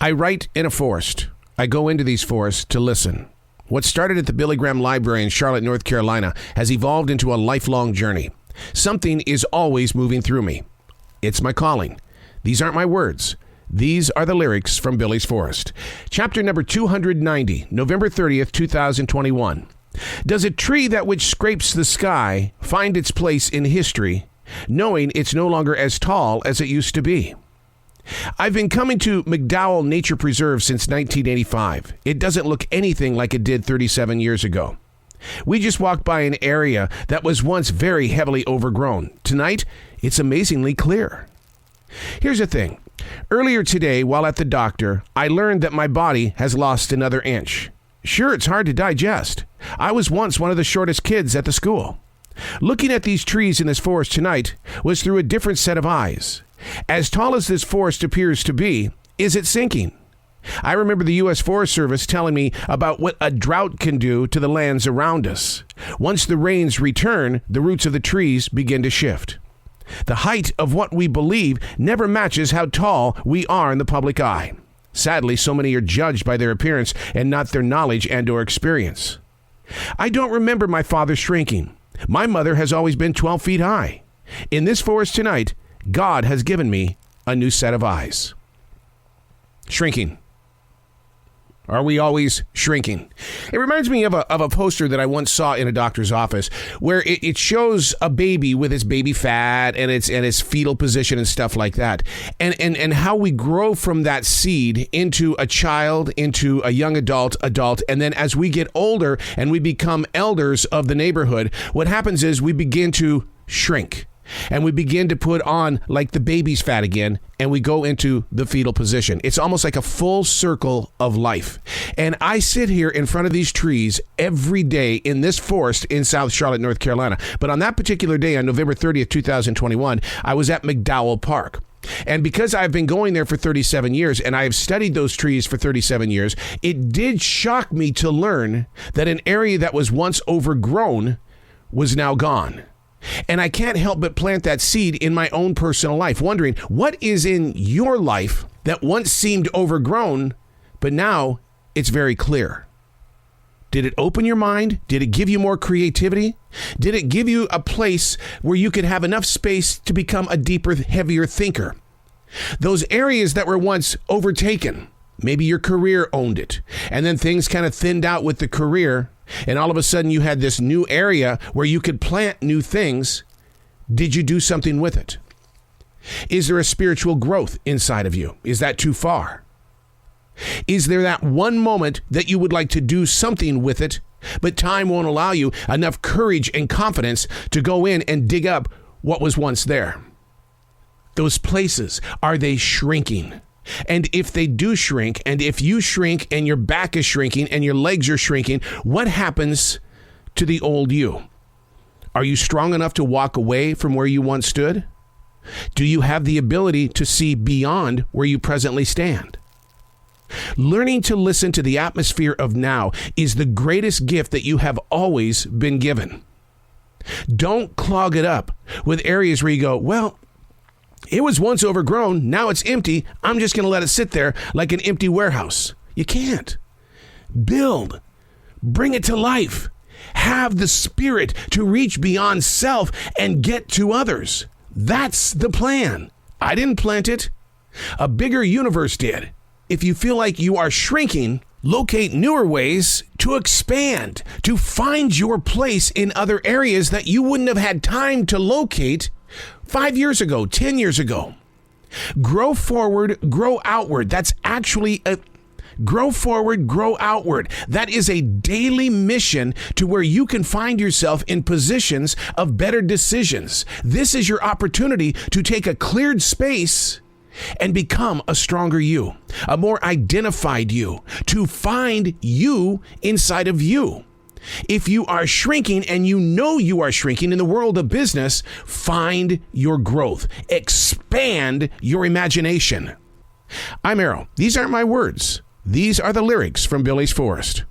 I write in a forest. I go into these forests to listen. What started at the Billy Graham Library in Charlotte, North Carolina, has evolved into a lifelong journey. Something is always moving through me. It's my calling. These aren't my words. These are the lyrics from Billy's Forest. Chapter number 290, November 30th, 2021. Does a tree that which scrapes the sky find its place in history, knowing it's no longer as tall as it used to be? I've been coming to McDowell Nature Preserve since 1985. It doesn't look anything like it did 37 years ago. We just walked by an area that was once very heavily overgrown. Tonight, it's amazingly clear. Here's the thing. Earlier today, while at the doctor, I learned that my body has lost another inch. Sure, it's hard to digest. I was once one of the shortest kids at the school. Looking at these trees in this forest tonight was through a different set of eyes. As tall as this forest appears to be, is it sinking? I remember the U.S. Forest Service telling me about what a drought can do to the lands around us. Once the rains return, the roots of the trees begin to shift. The height of what we believe never matches how tall we are in the public eye. Sadly, so many are judged by their appearance and not their knowledge and or experience. I don't remember my father shrinking. My mother has always been 12 feet high. In this forest tonight, God has given me a new set of eyes. Shrinking. Are we always shrinking? It reminds me of a poster that I once saw in a doctor's office where it shows a baby with its baby fat and its fetal position and stuff like that. And how we grow from that seed into a child, into a young adult, and then as we get older and we become elders of the neighborhood, what happens is we begin to shrink. And we begin to put on like the baby's fat again, and we go into the fetal position. It's almost like a full circle of life. And I sit here in front of these trees every day in this forest in South Charlotte, North Carolina. But on that particular day, on November 30th, 2021, I was at McDowell Park. And because I've been going there for 37 years and I have studied those trees for 37 years, it did shock me to learn that an area that was once overgrown was now gone. And I can't help but plant that seed in my own personal life, wondering what is in your life that once seemed overgrown, but now it's very clear. Did it open your mind? Did it give you more creativity? Did it give you a place where you could have enough space to become a deeper, heavier thinker? Those areas that were once overtaken, maybe your career owned it, and then things kind of thinned out with the career, and all of a sudden you had this new area where you could plant new things. Did you do something with it? Is there a spiritual growth inside of you? Is that too far? Is there that one moment that you would like to do something with it, but time won't allow you enough courage and confidence to go in and dig up what was once there? Those places, are they shrinking? And if they do shrink, and if you shrink and your back is shrinking and your legs are shrinking, what happens to the old you? Are you strong enough to walk away from where you once stood? Do you have the ability to see beyond where you presently stand? Learning to listen to the atmosphere of now is the greatest gift that you have always been given. Don't clog it up with areas where you go, well, it was once overgrown, now it's empty. I'm just going to let it sit there like an empty warehouse. You can't. Build. Bring it to life. Have the spirit to reach beyond self and get to others. That's the plan. I didn't plant it. A bigger universe did. If you feel like you are shrinking, locate newer ways to expand, to find your place in other areas that you wouldn't have had time to locate 5 years ago, 10 years ago. Grow forward, grow outward. That's actually a grow forward, grow outward. That is a daily mission to where you can find yourself in positions of better decisions. This is your opportunity to take a cleared space and become a stronger you, a more identified you, to find you inside of you. If you are shrinking and you know you are shrinking in the world of business, find your growth. Expand your imagination. I'm Errol. These aren't my words. These are the lyrics from Billy's Forest.